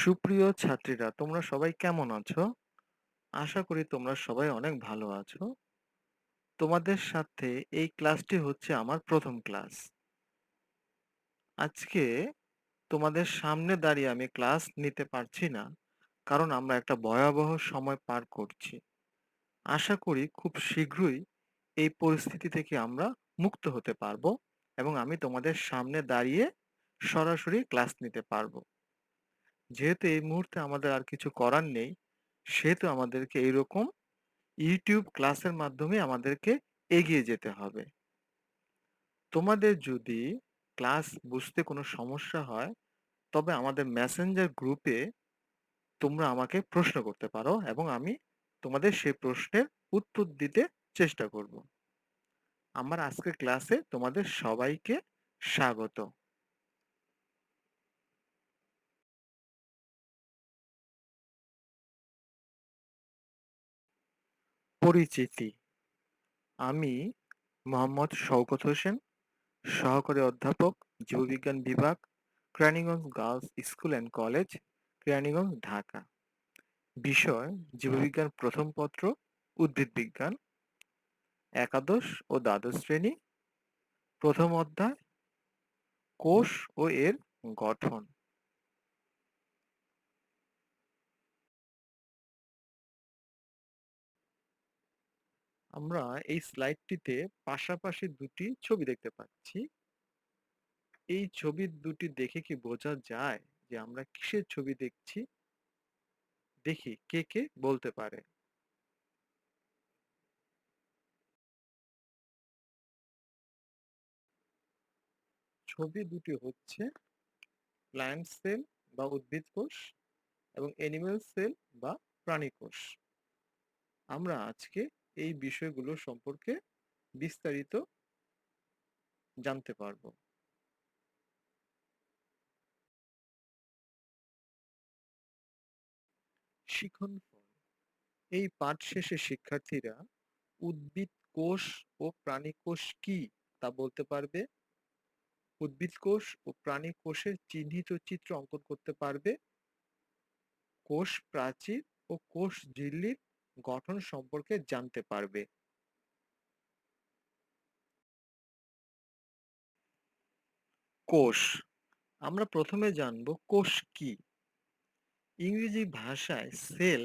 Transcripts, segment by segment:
সুপ্রিয় ছাত্রীরা, তোমরা সবাই কেমন আছো? আশা করি তোমরা সবাই অনেক ভালো আছো। তোমাদের সাথে এই ক্লাসটি হচ্ছে আমার প্রথম ক্লাস। আজকে তোমাদের সামনে দাঁড়িয়ে আমি ক্লাস নিতে পারছি না, কারণ আমরা একটা ভয়াবহ সময় পার করছি। আশা করি খুব শীঘ্রই এই পরিস্থিতি থেকে আমরা মুক্ত হতে পারবো এবং আমি তোমাদের সামনে দাঁড়িয়ে সরাসরি ক্লাস নিতে পারবো। যেহেতু এই মুহূর্তে আমাদের আর কিছু করার নেই, সেহেতু আমাদেরকে এইরকম ইউটিউব ক্লাসের মাধ্যমে আমাদেরকে এগিয়ে যেতে হবে। তোমাদের যদি ক্লাস বুঝতে কোনো সমস্যা হয়, তবে আমাদের মেসেঞ্জার গ্রুপে তোমরা আমাকে প্রশ্ন করতে পারো এবং আমি তোমাদের সেই প্রশ্নের উত্তর দিতে চেষ্টা করব। আমার আজকের ক্লাসে তোমাদের সবাইকে স্বাগত। পরিচিতি। আমি মোহাম্মদ শওকত হোসেন, সহকারী অধ্যাপক, জীববিজ্ঞান বিভাগ, Keraniganj girls school and college, Keraniganj, Dhaka. বিষয়: জীববিজ্ঞান প্রথম পত্র, উদ্ভিদ বিজ্ঞান, একাদশ ও দ্বাদশ শ্রেণী। প্রথম অধ্যায়: কোষ ও এর গঠন। আমরা এই স্লাইডটিতে পাশাপাশি দুটি ছবি দেখতে পাচ্ছি। এই ছবি দুটি দেখে কি বোঝা যায় যে আমরা কিসের ছবি দেখছি? দেখি কে কে বলতে পারে। ছবি দুটি হচ্ছে প্ল্যান্ট সেল বা উদ্ভিদ কোষ এবং অ্যানিমেল সেল বা প্রাণী কোষ। আমরা আজকে এই বিষয়গুলো সম্পর্কে বিস্তারিত জানতে পারবো। শিখন ফল। এই পাঠ শেষে শিক্ষার্থীরা উদ্ভিদ কোষ ও প্রাণী কোষ কি তা বলতে পারবে। উদ্ভিদ কোষ ও প্রাণী কোষের চিহ্নিত চিত্র অঙ্কন করতে পারবে। কোষ প্রাচীর ও কোষ ঝিল্লির গঠন সম্পর্কে জানতে পারবে। কোষ। আমরা প্রথমে জানবো কোষ কি। ইংরেজি ভাষায় সেল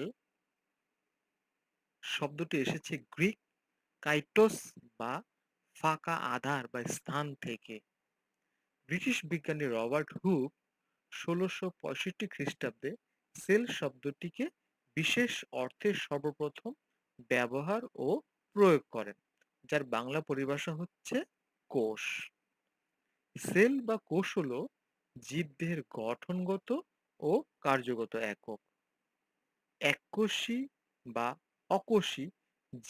শব্দটি এসেছে গ্রিক কাইটোস বা ফাঁকা আধার বা স্থান থেকে। ব্রিটিশ বিজ্ঞানী রবার্ট হুক ১৬৬৫ খ্রিস্টাব্দে সেল শব্দটিকে বিশেষ অর্থে সর্বপ্রথম ব্যবহার ও প্রয়োগ করেন, যার বাংলা পরিভাষা হচ্ছে কোষ। সেল বা কোষ হলো জীবদেহের গঠনগত ও কার্যগত একক। এককোষী বা অকোষী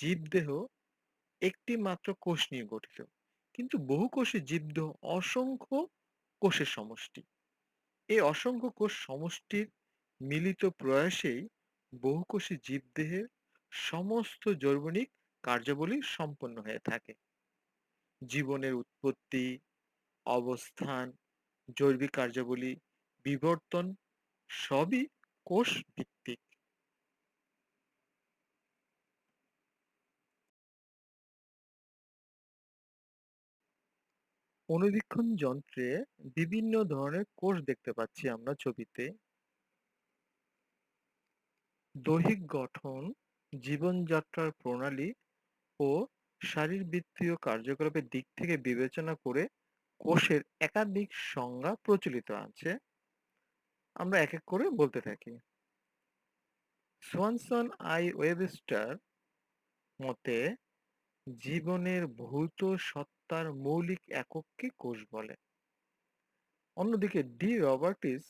জীবদেহ একটি মাত্র কোষ নিয়ে গঠিত, কিন্তু বহুকোষী জীবদেহ অসংখ্য কোষের সমষ্টি। এই অসংখ্য কোষ সমষ্টির মিলিত প্রয়াসেই বহুকোষী জীবদেহের সমস্ত জৈবনিক কার্যাবলী সম্পন্ন হয়ে থাকে। জীবনের উৎপত্তি, অবস্থান, জৈবিক কার্যাবলী, বিবর্তন সবই কোষ ভিত্তিক। অণুবীক্ষণ যন্ত্রে বিভিন্ন ধরনের কোষ দেখতে পাচ্ছি আমরা ছবিতে। দৈহিক গঠন, জীবনযাত্রার প্রণালী ও শারীরবৃত্তীয় কার্যকলাপের দিক থেকে বিবেচনা করে কোষের একাধিক সংজ্ঞা প্রচলিত আছে। আমরা এক এক করে বলতে থাকি। সোয়ানসন আই ওয়েবস্টার মতে জীবনের ভৌত সত্তার মৌলিক একককে কোষ বলে। অন্যদিকে ডি রবার্টিস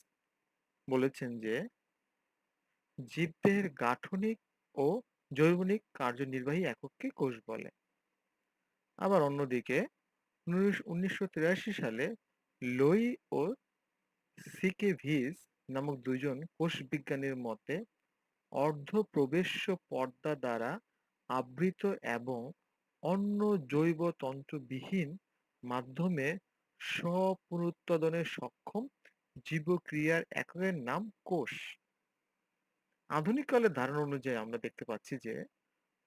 বলেছেন যে জীবদেহের গাঠনিক ও জৈবনিক কার্যনির্বাহী একককে কোষ বলে। আবার অন্যদিকে ১৯৮৩ সালে লোই ও সিকেভিস নামক দুইজন কোষবিজ্ঞানীর মতে অর্ধপ্রবেশ্য পর্দা দ্বারা আবৃত এবং অন্য জৈব তন্ত্রবিহীন মাধ্যমে স্বপুনরুৎপাদনে সক্ষম জীবক্রিয়ার এককের নাম কোষ। আধুনিক কালের ধারণা অনুযায়ী আমরা দেখতে পাচ্ছি যে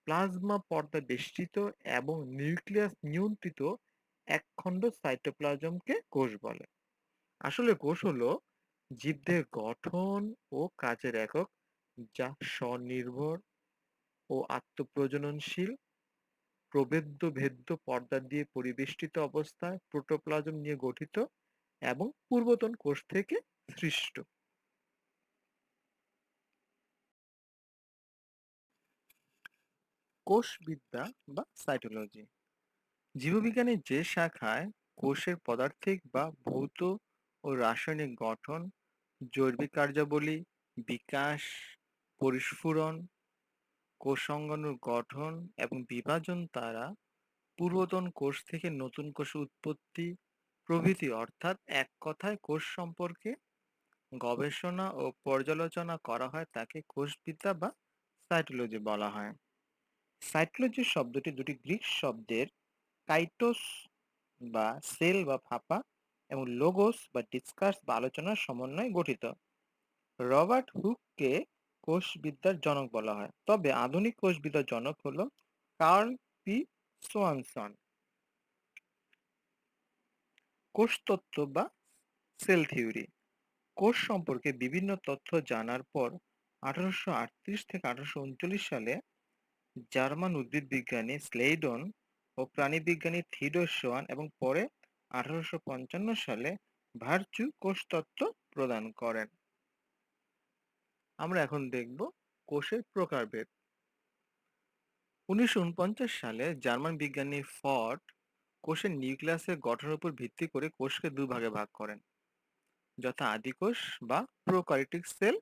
প্লাজমা পর্দা বেষ্টিত এবং নিউক্লিয়াস নিয়ন্ত্রিত একখণ্ড সাইটোপ্লাজমকে কোষ বলে। আসলে কোষ হলো জীবদেহের গঠন ও কাজের একক, যা স্বনির্ভর ও আত্মপ্রজননশীল, প্রবেদ্য ভেদ্য পর্দা দিয়ে পরিবেষ্টিত অবস্থায় প্রোটোপ্লাজম নিয়ে গঠিত এবং পূর্বতন কোষ থেকে সৃষ্ট। কোষবিদ্যা বা সাইটোলজি জীববিজ্ঞানের যে শাখায় কোষের পদার্থিক বা ভৌত ও রাসায়নিক গঠন, জৈবিক কার্যাবলী, বিকাশ, পরিস্ফুরণ, কোষাঙ্গাণুর গঠন এবং বিভাজন দ্বারা পূর্বতন কোষ থেকে নতুন কোষ উৎপত্তি প্রভৃতি, অর্থাৎ এক কথায় কোষ সম্পর্কে গবেষণা ও পর্যালোচনা করা হয় তাকে কোষবিদ্যা বা সাইটোলজি বলা হয়। সাইটোলজি শব্দটি দুটি গ্রিক শব্দের কাইটোস বা সেল বা ফাঁপা এবং লোগোস বা ডিসকাস বা আলোচনার সমন্বয়ে গঠিত। রবার্ট হুককে কোষবিদ্যার জনক বলা হয়, তবে আধুনিক কোষবিদ্যার জনক হলো কার্ল পি সোয়ানসন। কোষতত্ত্ব বা সেল থিওরি কোষ সম্পর্কে বিভিন্ন তথ্য জানার পর 1838 থেকে 1839 সালে জার্মান উদ্ভিদবিজ্ঞানী স্লেইডন ও প্রাণীবিজ্ঞানী থিওডর শোয়ান এবং পরে 1855 সালে ভার্চু কোষতত্ত্ব প্রদান করেন। আমরা এখন দেখব কোষের প্রকারভেদ। 1949 সালে জার্মান বিজ্ঞানী ফট কোষের নিউক্লিয়াসের গঠনের উপর ভিত্তি করে কোষকে দুভাগে ভাগ করেন, যথা আদিকোষ বা প্রোক্যারিওটিক সেল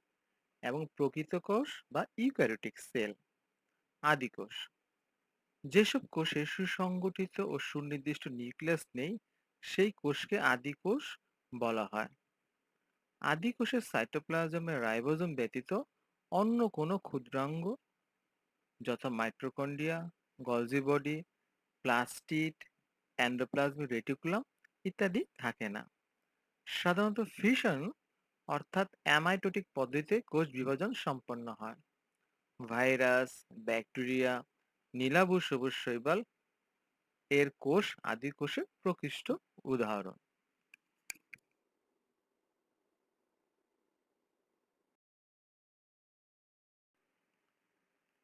এবং প্রকৃত কোষ বা ইউক্যারিওটিক সেল। আদিকোষ যেসব কোষে সুসংগঠিত ও সুনির্দিষ্ট নিউক্লিয়াস নেই সেই কোষকে আদিকোষ বলা হয়। আদিকোষের সাইটোপ্লাজমে রাইবোজোম ব্যতীত অন্য কোনো ক্ষুদ্রাঙ্গ, যথা mitochondria, Golgi body, plastid, endoplasmic reticulum ইত্যাদি থাকে না। সাধারণত ফিশন অর্থাৎ অ্যামাইটোটিক পদ্ধতিতে কোষ বিভাজন সম্পন্ন হয়। ভাইরাস, ব্যাকটেরিয়া, নীলাভ সবুজ শৈবাল এর কোষ আদি কোষের প্রকৃষ্ট উদাহরণ।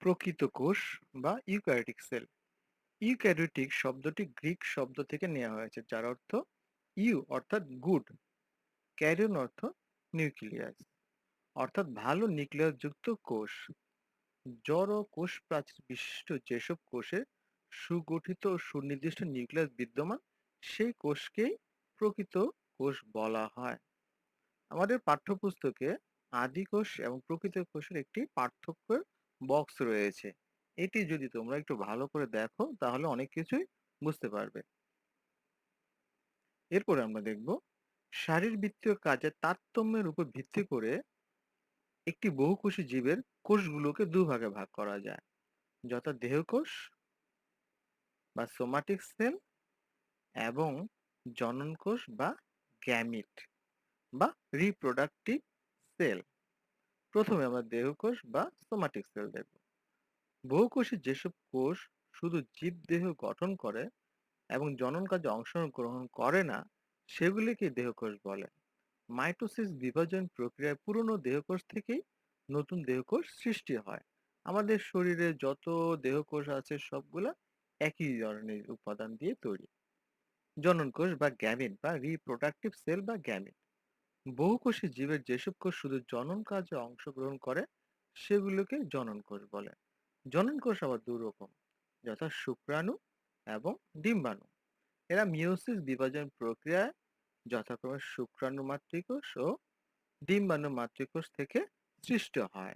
প্রকৃত কোষ বা ইউক্যারিওটিক সেল। ইউক্যারিওটিক শব্দটি গ্রিক শব্দ থেকে নেওয়া হয়েছে, যার অর্থ ইউ অর্থাৎ গুড, ক্যারিয়ন অর্থ নিউক্লিয়াস, অর্থাৎ ভালো নিউক্লিয়াস যুক্ত কোষ। জড় কোষ প্রাচীর বিশিষ্ট যেসব কোষে সুগঠিত ও সুনির্দিষ্ট নিউক্লিয়াস বিদ্যমান সেই কোষকেই প্রকৃত কোষ বলা হয়। আমাদের পাঠ্যপুস্তকে আদি কোষ এবং প্রকৃত কোষের একটি পার্থক্যের বক্স রয়েছে। এটি যদি তোমরা একটু ভালো করে দেখো তাহলে অনেক কিছুই বুঝতে পারবে। এরপরে আমরা দেখব শারীরবৃত্তীয় কাজের তারতম্যের উপর ভিত্তি করে একটি বহুকোষী জীবের কোষগুলোকে দুভাগে ভাগ করা যায়, যথা দেহকোষ বা সোমাটিক সেল এবং জনন কোষ বা গ্যামিট বা রিপ্রোডাক্টিভ সেল। প্রথমে আমরা দেহকোষ বা সোমাটিক সেল দেখব। বহুকোষী যেসব কোষ শুধু জীবদেহ গঠন করে এবং জনন কাজে অংশগ্রহণ করে না সেগুলিকে দেহকোষ বলে। মাইটোসিস বিভাজন প্রক্রিয়ায় পুরনো দেহকোষ থেকেই নতুন দেহকোষ সৃষ্টি হয়। আমাদের শরীরে যত দেহকোষ আছে সবগুলা একই ধরনের উপাদান দিয়ে তৈরি। জনন কোষ বা গ্যামিট বা রিপ্রোডাক্টিভ সেল বা গ্যামিট বহুকোষী জীবের যেসব কোষ শুধু জনন কাজে অংশগ্রহণ করে সেগুলোকে জনন কোষ বলে। জনন কোষ আবার দুরকম, যথা শুক্রাণু এবং ডিম্বাণু। এরা মিওসিস বিভাজন প্রক্রিয়ায় যথাক্রমে শুক্রাণু মাতৃকোষ ও ডিম্বাণু মাতৃকোষ থেকে সৃষ্ট হয়।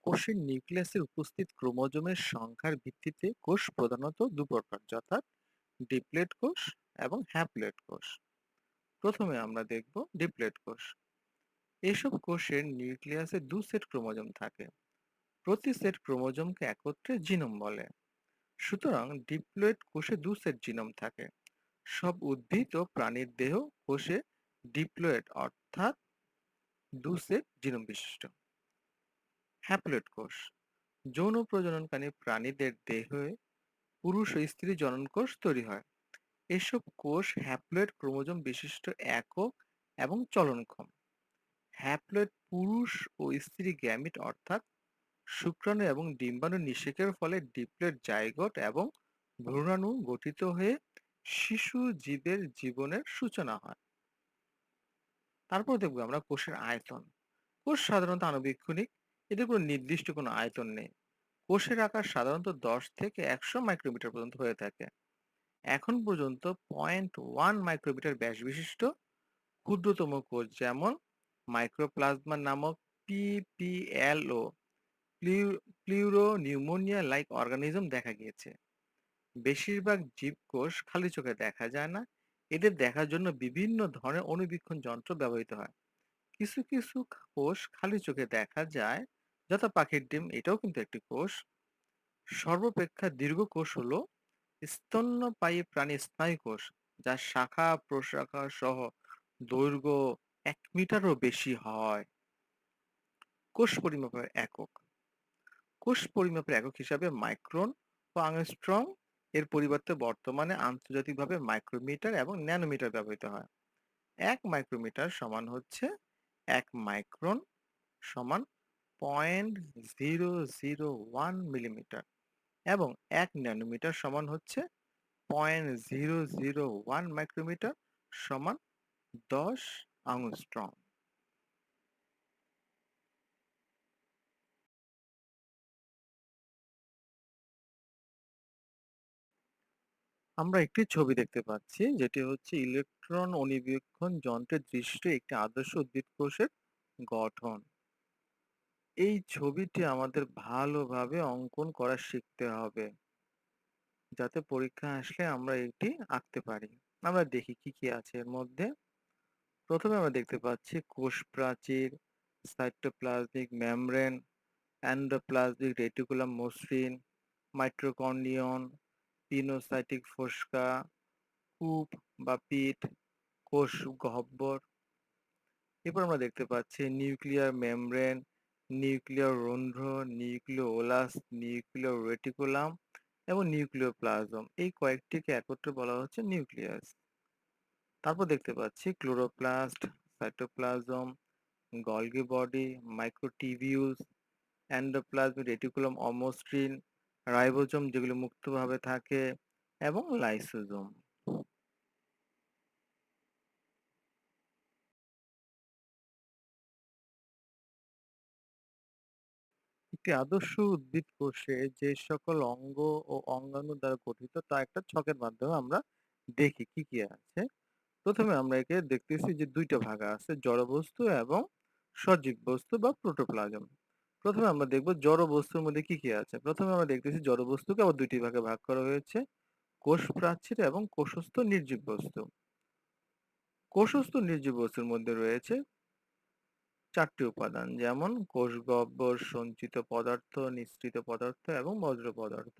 কোষের নিউক্লিয়াসে উপস্থিত ক্রোমোজোমের সংখ্যার ভিত্তিতে কোষ প্রধানত দু প্রকার, যথা ডিপ্লেট কোষ এবং হ্যাপ্লয়েড কোষ। প্রথমে আমরা দেখব ডিপ্লেট কোষ। এসব কোষের নিউক্লিয়াসে দু সেট ক্রোমোজোম থাকে। প্রতি সেট ক্রোমোজোমকে একত্রে জিনোম বলে। সুতরাং ডিপ্লয়েড কোষে 2 সেট জিনোম থাকে। সব উদ্ভিদ ও প্রাণীর দেহ কোষে ডিপ্লয়েড অর্থাৎ 2 সেট জিনোম বিশিষ্ট। হ্যাপ্লয়েড কোষ যৌন প্রজননকারী প্রাণীদের দেহে পুরুষ ও স্ত্রী জনন কোষ তৈরি হয়। এসব কোষ হ্যাপ্লয়েড ক্রোমোজোম বিশিষ্ট একক এবং চলনক্ষম। হ্যাপ্লয়েড পুরুষ ও স্ত্রী গ্যামিট অর্থাৎ শুক্রাণু এবং ডিম্বাণু নিষেকের ফলে ডিপ্লয়েড জাইগোট এবং ভ্রূণাণু গঠিত হয়ে শিশু জীবের জীবনের সূচনা হয়। তারপর দেখবো আমরা কোষের আয়তন। কোষ সাধারণত আণুবীক্ষণিক, এদের কোনো নির্দিষ্ট কোনো আয়তন নেই। কোষের আকার সাধারণত 10 থেকে 100 মাইক্রোমিটার পর্যন্ত হয়ে থাকে। এখন পর্যন্ত 0.1 মাইক্রোমিটার ব্যাস বিশিষ্ট ক্ষুদ্রতম কোষ যেমন মাইক্রোপ্লাজমা নামক পিপিএলও প্লিউরোনিউমোনিয়া লাইক অর্গানিজম দেখা গিয়েছে। বেশিরভাগ জীবকোষ খালি চোখে দেখা যায় না। এদের দেখার জন্য বিভিন্ন ধরনের অণুবীক্ষণ যন্ত্র ব্যবহৃত হয়। কিছু কিছু কোষ খালি চোখে দেখা যায়, যথা পাখির ডিম, এটাও কিন্তু একটি কোষ। সর্বাপেক্ষা দীর্ঘ কোষ হলো স্তন্যপায়ী প্রাণী স্নায়ুকোষ, যার শাখা প্রশাখা সহ দৈর্ঘ্য 1 মিটারও বেশি হয়। কোষ পরিমাপের একক। কোষ পরিমাপের একক হিসাবে মাইক্রন ও অ্যাংস্ট্রম এর পরিবর্তে বর্তমানে আন্তর্জাতিকভাবে মাইক্রোমিটার এবং ন্যানোমিটার ব্যবহৃত হয়। 1 মাইক্রোমিটার সমান হচ্ছে 1 মাইক্রন সমান 0.001 মিলিমিটার এবং 1 ন্যানোমিটার সমান হচ্ছে 0.001 মাইক্রোমিটার সমান 10 অ্যাংস্ট্রম। আমরা একটি ছবি দেখতে পাচ্ছি, যেটি হচ্ছে ইলেকট্রন অণুবীক্ষণ যন্ত্রে দৃষ্ট একটি আদর্শ উদ্ভিদ কোষের গঠন। এই ছবিটি আমাদের ভালোভাবে অঙ্কন করা শিখতে হবে, যাতে পরীক্ষা আসলে আমরা এটি আঁকতে পারি। আমরা দেখি কি কি আছে এর মধ্যে। প্রথমে আমরা দেখতে পাচ্ছি কোষ প্রাচীর, সাইটোপ্লাজমিক মেমব্রেন, এন্ডোপ্লাজমিক রেটিকুলাম মসৃণ, মাইটোকন্ড্রিয়ন, পিনোসাইটিক ফোসকা, কূপ বা পিট, কোষ গহ্বর। এরপর আমরা দেখতে পাচ্ছি নিউক্লিয়ার মেমব্রেন, নিউক্লিয়ার রন্ধ্র, নিউক্লিওলাস, নিউক্লিয়ার রেটিকুলাম এবং নিউক্লিওপ্লাজম। এই কয়েকটিকে একত্রে বলা হচ্ছে নিউক্লিয়াস। তারপর দেখতে পাচ্ছি chloroplast, cytoplasm, Golgi body, microtubules, endoplasmic reticulum অমসৃণ, রাইবোজোম যেগুলো মুক্তভাবে থাকে এবং লাইসোজোম। একটি আদর্শ উদ্ভিদ কোষে যে সকল অঙ্গ ও অঙ্গাণু দ্বারা গঠিত তা একটা ছকের মাধ্যমে আমরা দেখি কি কি আছে। প্রথমে আমরা একে দেখতেছি যে দুইটা ভাগ আছে, জড়বস্তু এবং সজীব বস্তু বা প্রোটোপ্লাজম। প্রথমে আমরা দেখব জড় বস্তুর মধ্যে কি কি আছে। প্রথমে আমরা দেখতেছি জড় বস্তুকে আবার দুইটি ভাগে ভাগ করা হয়েছে, কোষ প্রাচীর এবং কোষস্থ নির্জীব বস্তু। কোষস্থ নির্জীব বস্তুর মধ্যে রয়েছে 4টি উপাদান, যেমন কোষ গহ্বর, সঞ্চিত পদার্থ, নিঃসৃত পদার্থ এবং বজ্র পদার্থ।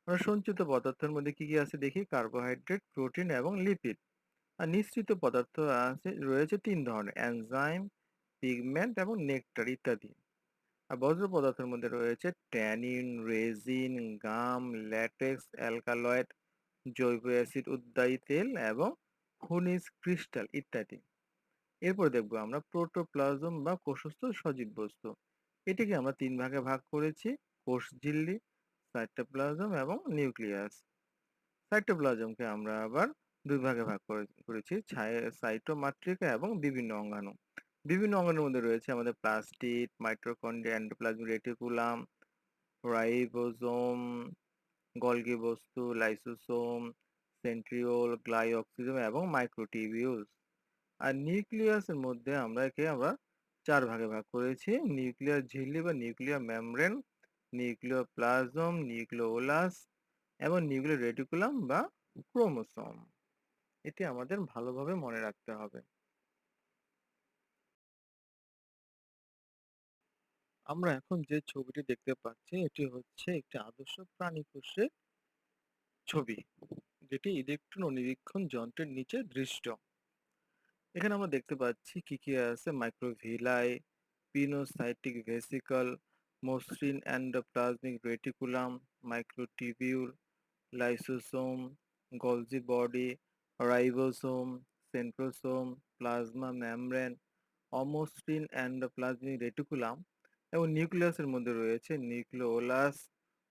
আমরা সঞ্চিত পদার্থের মধ্যে কি কি আছে দেখি, কার্বোহাইড্রেট, প্রোটিন এবং লিপিড। আর নিঃসৃত পদার্থ আছে রয়েছে 3 ধরনের, এনজাইম, পিগমেন্ট এবং নেকটার ইত্যাদি। আর বজ্র পদার্থের মধ্যে রয়েছে ট্যানিন, রেজিন, গাম, ল্যাটেক্স, অ্যালকালয়েড, জৈব অ্যাসিড, উদ্বায়ী তেল এবং খনিজ ক্রিস্টাল ইত্যাদি। এরপর দেখবো আমরা প্রোটোপ্লাজম বা কোষস্থ সজীব বস্তু। এটিকে আমরা 3 ভাগে ভাগ করেছি, কোষঝিল্লি, সাইটোপ্লাজম এবং নিউক্লিয়াস। সাইটোপ্লাজমকে আমরা আবার 2 ভাগে ভাগ করেছি, সাইটোমাট্রিকা এবং বিভিন্ন অঙ্গাণু। বিভিন্ন অঙ্গাণুর মধ্যে রয়েছে আমাদের plastid, mitochondria, endoplasmic reticulum, ribosome, Golgi বস্তু, লাইসোসোম, সেন্ট্রিওল, গ্লাইঅক্সিজম এবং মাইক্রোটিবিউলস। আর নিউক্লিয়াসের মধ্যে আমরা 4 ভাগে ভাগ করেছি, নিউক্লিয়ার ঝিল্লি বা নিউক্লিয়ার মেমব্রেন, নিউক্লিওপ্লাজম, নিউক্লিওলাস এবং নিউক্লিয়ার রেটিকুলাম বা ক্রোমোসোম। এটি আমাদের ভালোভাবে মনে রাখতে হবে। আমরা এখন যে ছবিটি দেখতে পাচ্ছি এটি হচ্ছে একটি আদর্শ প্রাণী কোষের ছবি, যেটি ইলেকট্রন ও নিরীক্ষণ যন্ত্রের নিচে দৃষ্ট। এখানে আমরা দেখতে পাচ্ছি কি কি আছে: মাইক্রোভিলাই, পিনোসাইটিক ভেসিকল, মসৃণ endoplasmic reticulum, microtubule, lysosome, Golgi body, ribosome, centrosome, plasma membrane, অমসৃণ এন্ডোপ্লাজমিক রেটিকুলাম এবং নিউক্লিয়াসের মধ্যে রয়েছে নিউক্লিওলাস,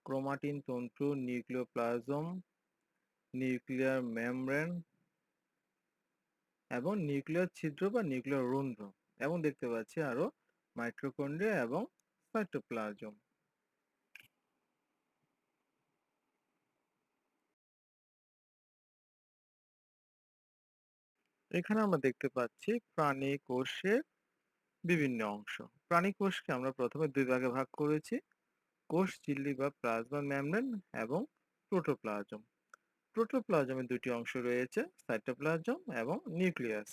ক্রোমাটিন তন্তু, নিউক্লিওপ্লাজম, নিউক্লিয়ার মেমব্রেন এবং নিউক্লিয়ার ছিদ্র বা নিউক্লিয়ার রন্ধ্র, এবং দেখতে পাচ্ছি আরো মাইটোকন্ড্রিয়া এবং সাইটোপ্লাজম। এখানে আমরা দেখতে পাচ্ছি প্রাণী কোষের বিভিন্ন অংশ। প্রাণী কোষকে আমরা প্রথমে দুই ভাগে ভাগ করেছি: কোষ ঝিল্লি বা প্লাজমা মেমব্রেন এবং প্রোটোপ্লাজম। প্রোটোপ্লাজমে দুটি অংশ রয়েছে: সাইটোপ্লাজম এবং নিউক্লিয়াস।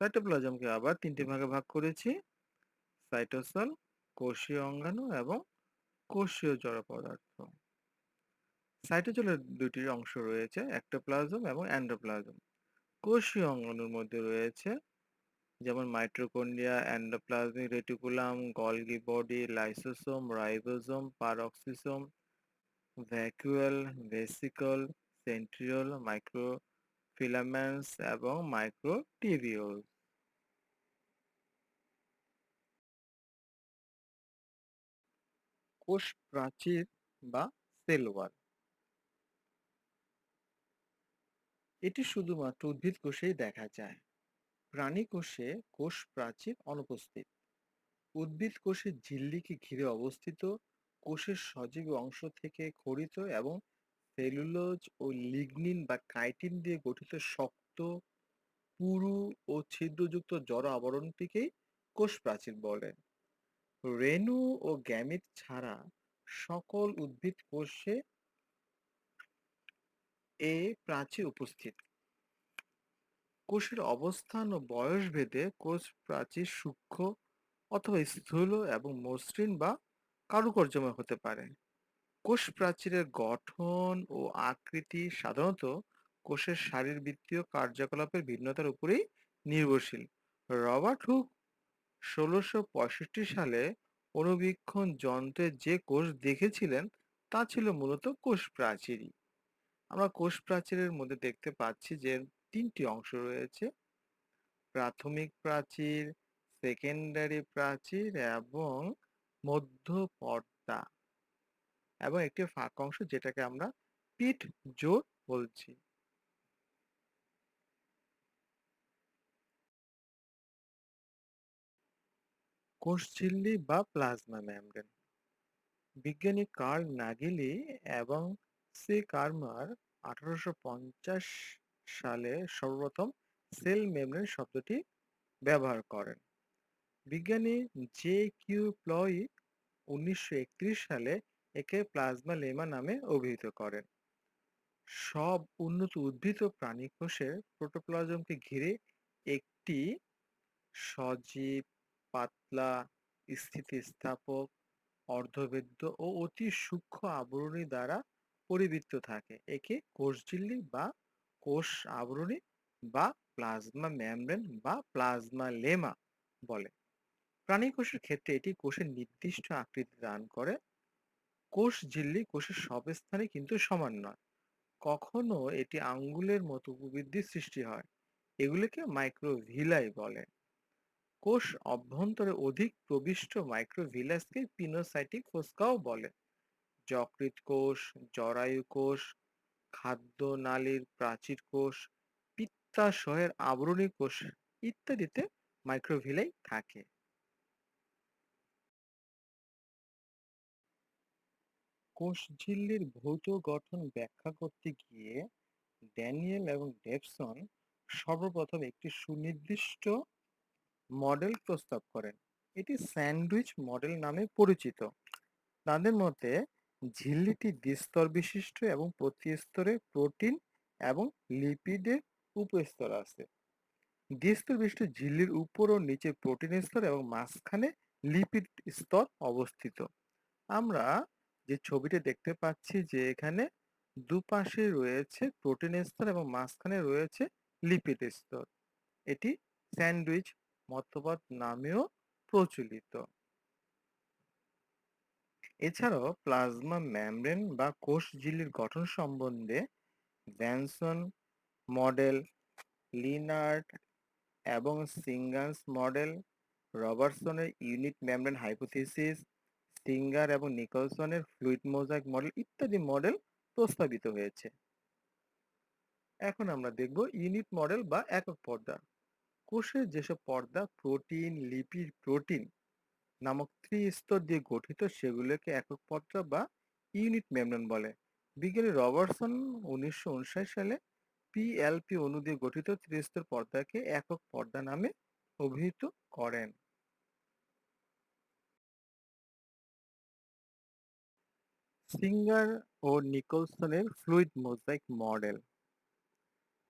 সাইটোপ্লাজমকে আবার তিনটি ভাগে ভাগ করেছি: সাইটোসল, কোষীয় অঙ্গাণু এবং কোষীয় জড় পদার্থ। সাইটোজেলের দুটি অংশ রয়েছে: এক্টোপ্লাজম এবং এন্ডোপ্লাজম। কোষীয় অঙ্গাণুর মধ্যে রয়েছে যেমন mitochondria, endoplasmic reticulum, Golgi body, lysosome, ribosome, peroxisome, vacuole, vesicle, centriole, microfilaments এবং মাইক্রোটিবিউল। কোষ প্রাচীর বা সেল ওয়াল, এটি শুধুমাত্র উদ্ভিদ কোষেই দেখা যায়। প্রাণী কোষে কোষ প্রাচীর অনুপস্থিত। উদ্ভিদ কোষের ঝিল্লিকে ঘিরে অবস্থিত। কোষের সজীব অংশ থেকে খড়িত এবং সেলুলোজ ও লিগনিন বা কাইটিন দিয়ে গঠিত শক্ত, পুরু ও ছিদ্রযুক্ত জড় আবরণটিকেই কোষ প্রাচীর বলে। রেণু ও গ্যামিট ছাড়া সকল উদ্ভিদ কোষে এ প্রাচীর উপস্থিত। কোষের অবস্থান ও বয়স ভেদে কোষ প্রাচীর সূক্ষ্ম অথবা স্থূল এবং মসৃণ বা কারুকার্যময় হতে পারে। কোষ প্রাচীরের গঠন ও আকৃতি সাধারণত কোষের শারীরবৃত্তীয় কার্যকলাপের ভিন্নতার উপরেই নির্ভরশীল। রবার্ট হুক ১৬৬৫ সালে অণুবীক্ষণ যন্ত্রে যে কোষ দেখেছিলেন তা ছিল মূলত কোষ প্রাচীরই। আমরা কোষ প্রাচীরের মধ্যে দেখতে পাচ্ছি যে তিনটি অংশ রয়েছে: প্রাথমিক প্রাচীর, সেকেন্ডারি প্রাচীর এবং মধ্য পর্দা, এবং একটি ফাঁকা অংশ যেটাকে আমরা পিট জোড় বলছি। কোষঝিল্লি বা প্লাজমা মেমব্রেন, বিজ্ঞানী কার্ল নাগেলি এবং সি কার্মার 1850 সালে সর্বপ্রথম সেল মেমব্রেন শব্দটি ব্যবহার করেন। বিজ্ঞানী জে কিউ প্লয় 1931 সালে একে প্লাজমা লেমা নামে অভিহিত করেন। সব উন্নত উদ্ভিদ ও প্রাণী কোষের প্রোটোপ্লাজমকে ঘিরে একটি সজীব, পাতলা, স্থিতিস্থাপক, অর্ধবেদ্য ও অতি সূক্ষ্ম আবরণী দ্বারা পরিবৃত্ত থাকে। একে কোষঝিল্লি বা কোষ আবরণী বা প্লাজমা মেমব্রেন বা প্লাজমা লেমা বলে। প্রাণী কোষের ক্ষেত্রে এটি কোষের নির্দিষ্ট আকৃতি দান করে। কোষ ঝিল্লি কোষের সব স্থানে কিন্তু সমান নয়। কখনো এটি আঙ্গুলের মতো উপবৃদ্ধির সৃষ্টি হয়। এগুলিকে মাইক্রোভিলাই বলে। কোষ অভ্যন্তরে অধিক প্রবিষ্ট মাইক্রোভিলাসকে পিনোসাইটিক ফোসকাও বলে। যকৃৎ কোষ, জরায়ু কোষ, খাদ্য নালীর প্রাচীর কোষ, পিত্তাশয়ের আবরণী কোষ ইত্যাদিতে মাইক্রোভিলাই থাকে। কোষঝিল্লির ভৌত গঠন ব্যাখ্যা করতে গিয়ে ড্যানিয়েল এবং ডেভসন সর্বপ্রথম একটি সুনির্দিষ্ট মডেল প্রস্তাব করেন। এটি স্যান্ডউইচ মডেল নামে পরিচিত। তাদের মতে ঝিল্লিটি দ্বিস্তর বিশিষ্ট এবং প্রতি স্তরে প্রোটিন এবং লিপিডের উপস্তর আছে। দ্বিস্তর বিশিষ্ট ঝিল্লির উপর ও নিচে প্রোটিন স্তর এবং মাঝখানে লিপিড স্তর অবস্থিত। আমরা যে ছবিতে দেখতে পাচ্ছি যে এখানে দুপাশে রয়েছে প্রোটিনের স্তর এবং মাঝখানে রয়েছে লিপিড স্তর। এটি স্যান্ডউইচ মতবাদ নামেও প্রচলিত। এছাড়াও প্লাজমা মেমব্রেন বা কোষ ঝিল্লির গঠন সম্বন্ধে ভ্যানসন মডেল, লিনার্ড এবং সিঙ্গার্স মডেল, রবার্টসনের ইউনিট মেমব্রেন হাইপোথিসিস, স্টিঙ্গার এবং নিকলসনের ফ্লুইড মোজাইক মডেল ইত্যাদি মডেল প্রস্তাবিত হয়েছে। এখন আমরা দেখব ইউনিট মডেল বা একক পর্দা। কোষের যেসব পর্দা প্রোটিন, লিপিড, প্রোটিন নামক ত্রিস্তর দিয়ে গঠিত সেগুলোকে একক পর্দা বা ইউনিট মেমব্রেন বলে। বিজ্ঞানী রবার্টসন 1959 সালে পিএলপি অণু দিয়ে গঠিত ত্রিস্তর পর্দাকে একক পর্দা নামে অভিহিত করেন। সিঙ্গার ও নিকলসনের ফ্লুইড মোজাইক মডেল।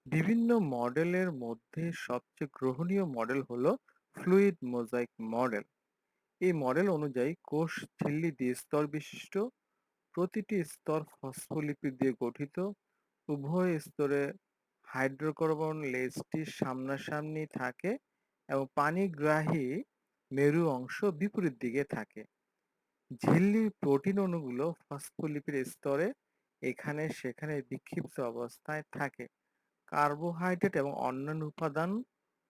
বিভিন্ন মডেলের মধ্যে সবচেয়ে গ্রহণীয় মডেল হলো ফ্লুইড মোজাইক মডেল। এই মডেল অনুযায়ী কোষ ঝিল্লি দ্বিস্তর বিশিষ্ট, প্রতিটি স্তর ফসফোলিপিড দিয়ে গঠিত, উভয় স্তরে হাইড্রোকার্বন লেজটি সামনাসামনি থাকে এবং পানিগ্রাহী মেরু অংশ বিপরীত দিকে থাকে। ঝিল্লির প্রোটিন অণুগুলো ফসফোলিপিড স্তরে এখানে সেখানে বিক্ষিপ্ত অবস্থায় থাকে। কার্বোহাইড্রেট এবং অন্যান্য উপাদান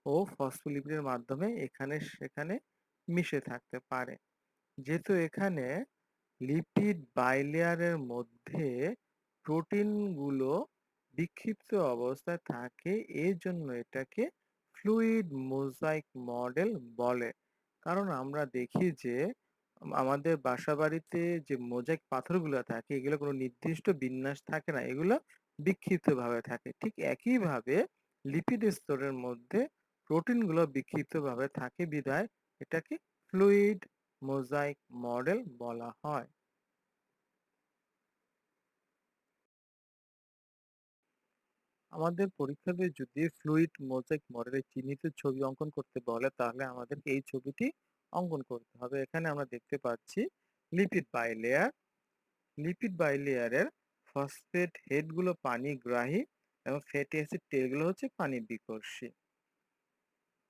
ও ফসফোলিপিডের মাধ্যমে এখানে সেখানে মিশে থাকতে পারে। যেহেতু এখানে লিপিড বাইলেয়ারের মধ্যে প্রোটিনগুলো বিক্ষিপ্ত অবস্থায় থাকে, এজন্য এটাকে ফ্লুইড মোজাইক মডেল বলে। কারণ আমরা দেখি যে আমাদের বাসাবাড়িতে যে মোজাইক পাথরগুলো থাকে এগুলো কোনো নির্দিষ্ট বিন্যাস থাকে না, এগুলো বিক্ষিপ্তভাবে থাকে। ঠিক একইভাবে লিপিড স্তরের মধ্যে প্রোটিনগুলো বিক্ষিপ্তভাবে থাকে বিধায় এটাকে ফ্লুইড মোজাইক মডেল বলা হয়। আমাদের পরীক্ষাতে যদি ফ্লুইড মোজাইক মডেলের চিহ্নিত ছবি অঙ্কন করতে বলে তাহলে আমাদেরকে এই ছবিটি অঙ্কন করতে হবে। এখানে আমরা দেখতে পাচ্ছি লিপিড বাইলেয়ার। লিপিড বাইলেয়ারের ফসফেট হেডগুলো পানিগ্রাহী এবং ফ্যাটি অ্যাসিড টেলগুলো হচ্ছে পানি বিকর্ষী।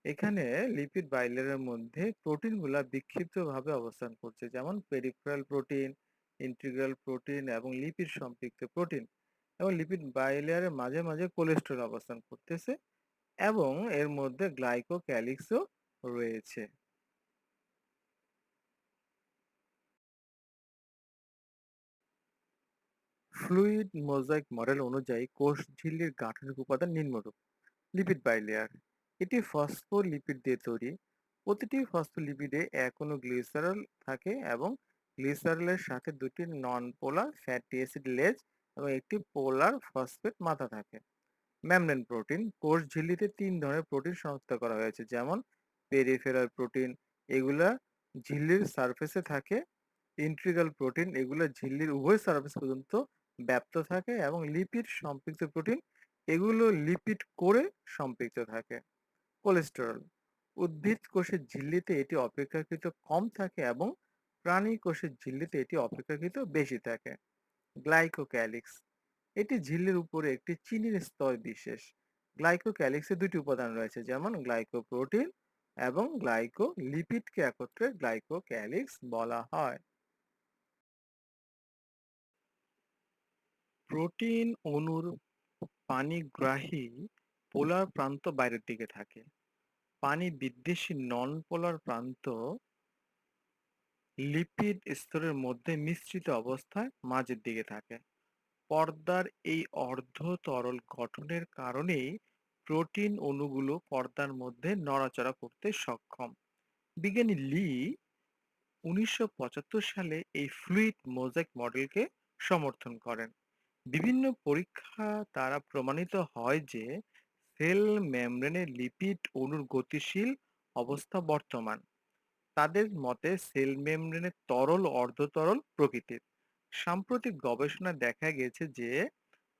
এখানে লিপিড বাইলেয়ারের মধ্যে প্রোটিনগুলা বিক্ষিপ্তভাবে অবস্থান করছে, যেমন পেরিফেরাল প্রোটিন, ইন্টিগ্রাল প্রোটিন এবং লিপিড সম্পৃক্ত প্রোটিন। এবং লিপিড বাইলেয়ারের মাঝে মাঝে কোলেস্টেরল অবস্থান করতেছে এবং এর মধ্যে গ্লাইকোক্যালিক্সও রয়েছে। ফ্লুইড মোজাইক মডেল অনুযায়ী কোষ ঝিল্লির গাঠনিক উপাদান নিম্নরূপ: লিপিড বাইলেয়ার, এটি ফসফোলিপিড দিয়ে তৈরি। প্রতিটি ফসফোলিপিডে এক অণু গ্লিসারল থাকে এবং গ্লিসারলের সাথে দুটি নন পোলার ফ্যাটি অ্যাসিড লেজ এবং একটি পোলার ফসফেট মাথা থাকে। মেমব্রেন প্রোটিন, কোষ ঝিল্লিতে তিন ধরনের প্রোটিন শনাক্ত করা হয়েছে, যেমন পেরিফেরাল প্রোটিন, এগুলা ঝিল্লির সারফেসে থাকে। ইন্ট্রিগাল প্রোটিন, এগুলো ঝিল্লির উভয় সারফেস পর্যন্ত ব্যাপ্ত থাকে এবং লিপিড সম্পৃক্ত প্রোটিন, এগুলো লিপিড কোরে সম্পৃক্ত থাকে। কোলেস্টেরল, উদ্ভিদ কোষের ঝিল্লিতে এটি অপেক্ষাকৃত কম থাকে এবং প্রাণী কোষের ঝিল্লিতে এটি অপেক্ষাকৃত বেশি থাকে। গ্লাইকোক্যালিক্স, এটি ঝিল্লির উপরে একটি চিনির স্তর বিশেষ। গ্লাইকোক্যালিক্সে দুটি উপাদান রয়েছে, যেমন গ্লাইকোপ্রোটিন এবং গ্লাইকোলিপিডকে একত্রে গ্লাইকোক্যালিক্স বলা হয়। প্রোটিন অণুর পানিগ্রাহী পোলার প্রান্ত বাইরের দিকে থাকে। পানি বিদ্বেষী নন পোলার প্রান্ত লিপিড স্তরের মধ্যে মিশ্রিত অবস্থায় মাঝের দিকে থাকে। পর্দার এই অর্ধ তরল গঠনের কারণেই প্রোটিন অণুগুলো পর্দার মধ্যে নড়াচড়া করতে সক্ষম। বিজ্ঞানী লি 1975 সালে এই ফ্লুইড মোজাইক মডেলকে সমর্থন করেন। বিভিন্ন পরীক্ষা দ্বারা প্রমাণিত হয় যে সেল মেমব্রেনে লিপিড অণুর গতিশীল অবস্থা বর্তমান। তাদের মতে সেল মেমব্রেনে তরল অর্ধতরল প্রকৃতির। সাম্প্রতিক গবেষণায় দেখা গেছে যে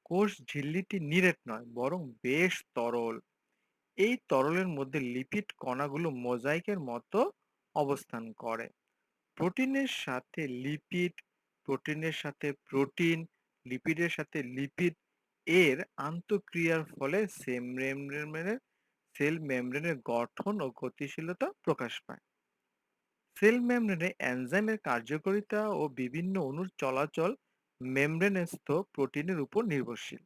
কোষ ঝিল্লিটি নিরেট নয় বরং বেশ তরল। এই তরলের মধ্যে লিপিড কণাগুলো মোজাইকের মতো অবস্থান করে। প্রোটিনের সাথে লিপিড, প্রোটিনের সাথে প্রোটিন, লিপিডের সাথে লিপিড এর আন্তঃক্রিয়ার ফলে সেল মেমব্রেনের গঠন ও গতিশীলতা প্রকাশ পায়। সেল মেমব্রেনে এনজাইমের কার্যকারিতা ও বিভিন্ন অণুর চলাচল মেমব্রেনস্থ প্রোটিনের উপর নির্ভরশীল।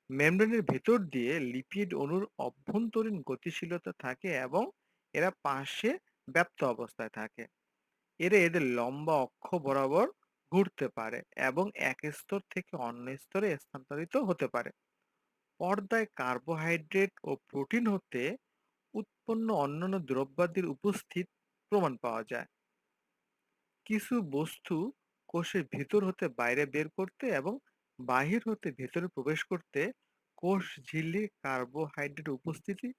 মেমব্রেনের ভেতর দিয়ে লিপিড অণুর অভ্যন্তরীণ গতিশীলতা থাকে এবং এরা পাশে ব্যাপ্ত অবস্থায় থাকে। এদের লম্বা অক্ষ বরাবর ঘুরতে পারে এবং এক স্তর থেকে অন্য স্তরে স্থানান্তরিত হতে পারে। পর্দায় কার্বোহাইড্রেট ও প্রোটিন হতে উৎপন্ন অন্যান্য দ্রব্যাদির উপস্থিত প্রমাণ পাওয়া যায়। কিছু বস্তু কোষের ভিতর হতে বাইরে বের করতে এবং বাহির হতে ভেতরে প্রবেশ করতে কোষ ঝিল্লি কার্বোহাইড্রেট উপস্থিতি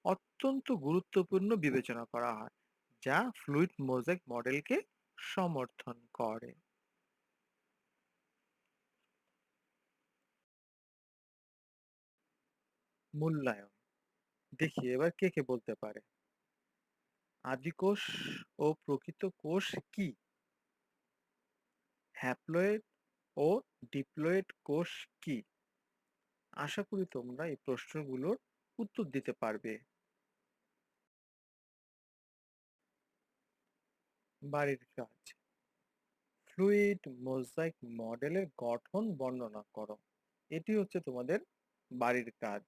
অত্যন্ত গুরুত্বপূর্ণ বিবেচনা করা হয়, যা ফ্লুইড মোজাইক মডেলকে সমর্থন করে। মূল্যায়ন, দেখি এবার কে কে বলতে পারে। আদিকোষ ও প্রকৃত কোষ কি? হ্যাপ্লয়েড ও ডিপ্লয়েড কোষ কি? আশা করি তোমরা এই প্রশ্নগুলোর উত্তর দিতে পারবে। বাড়ির কাজ, ফ্লুইড মোজাইক মডেলের গঠন বর্ণনা করো। এটি হচ্ছে তোমাদের বাড়ির কাজ।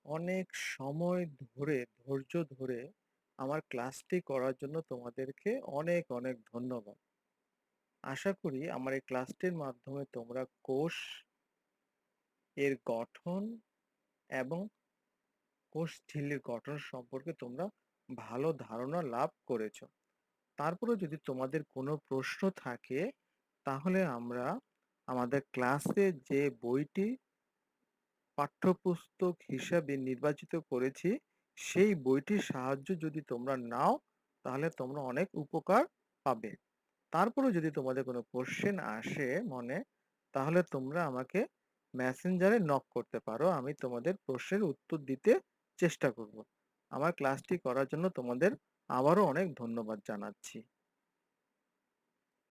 অনেক সময় ধরে, ধৈর্য ধরে আমার ক্লাসটি করার জন্য তোমাদেরকে অনেক অনেক ধন্যবাদ। আশা করি আমার এই ক্লাসটির মাধ্যমে তোমরা কোষ এর গঠন এবং কোষ ঝিল্লির গঠন সম্পর্কে তোমরা ভালো ধারণা লাভ করেছো। তারপরেও যদি তোমাদের কোনো প্রশ্ন থাকে, তাহলে আমরা আমাদের ক্লাসে যে বইটি পাঠ্যপুস্তক হিসাবে নির্বাচিত করেছি, সেই বইটির সাহায্য যদি তোমরা নাও, তাহলে তোমরা অনেক উপকার পাবে। তারপরেও যদি তোমাদের কোনো কোশ্চেন আসে মনে, তাহলে তোমরা আমাকে মেসেঞ্জারে নক করতে পারো। আমি তোমাদের প্রশ্নের উত্তর দিতে চেষ্টা করব। আমার ক্লাসটি করার জন্য তোমাদের আবারও অনেক ধন্যবাদ জানাচ্ছি।